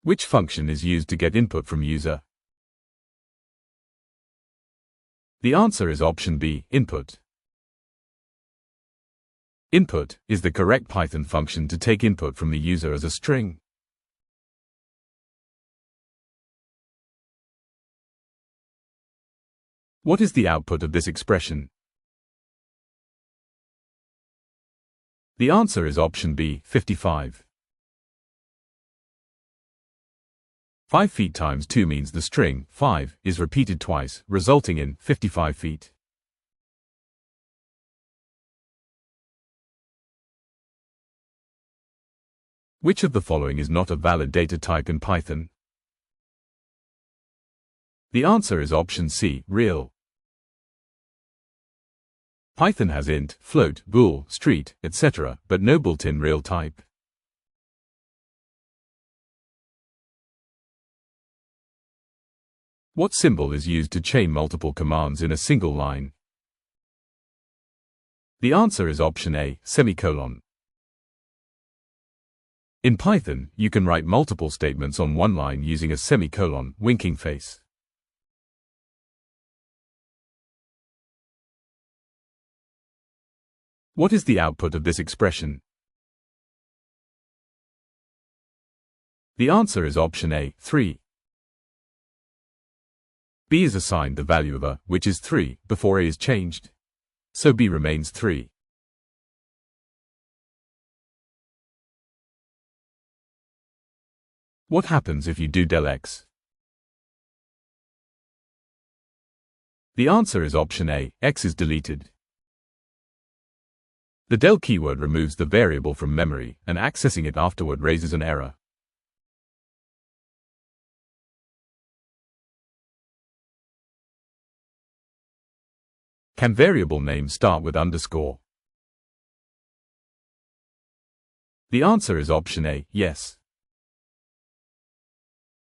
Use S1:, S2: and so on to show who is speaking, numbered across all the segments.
S1: Which function is used to get input from user? The answer is option B, input. Input is the correct Python function to take input from the user as a string. What is the output of this expression? The answer is option B, 55. 5 feet times 2 means the string 5 is repeated twice, resulting in 55 feet. Which of the following is not a valid data type in Python? The answer is option C, real. Python has int, float, bool, street, etc., but no built-in real type. What symbol is used to chain multiple commands in a single line? The answer is option A, semicolon. In Python, you can write multiple statements on one line using a semicolon, winking face. What is the output of this expression? The answer is option A, 3. B is assigned the value of A, which is 3, before A is changed. So B remains 3. What happens if you do del X? The answer is option A, X is deleted. The del keyword removes the variable from memory, and accessing it afterward raises an error. Can variable names start with underscore? The answer is option A, yes.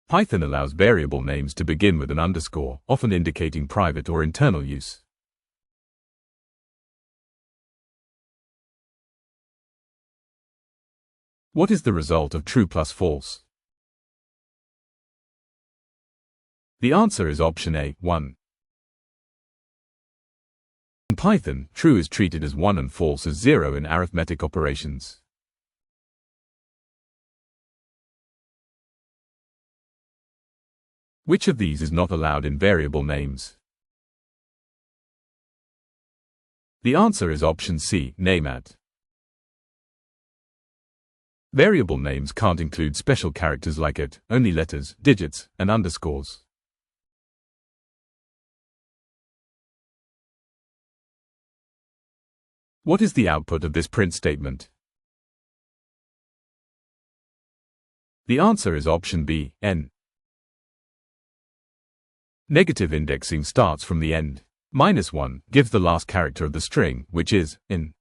S1: Python allows variable names to begin with an underscore, often indicating private or internal use. What is the result of true plus false? The answer is option A, 1. In Python, true is treated as 1 and false as 0 in arithmetic operations. Which of these is not allowed in variable names? The answer is option C, name@. Variable names can't include special characters like @, only letters, digits, and underscores. What is the output of this print statement? The answer is option B, n. Negative indexing starts from the end. -1 gives the last character of the string, which is in.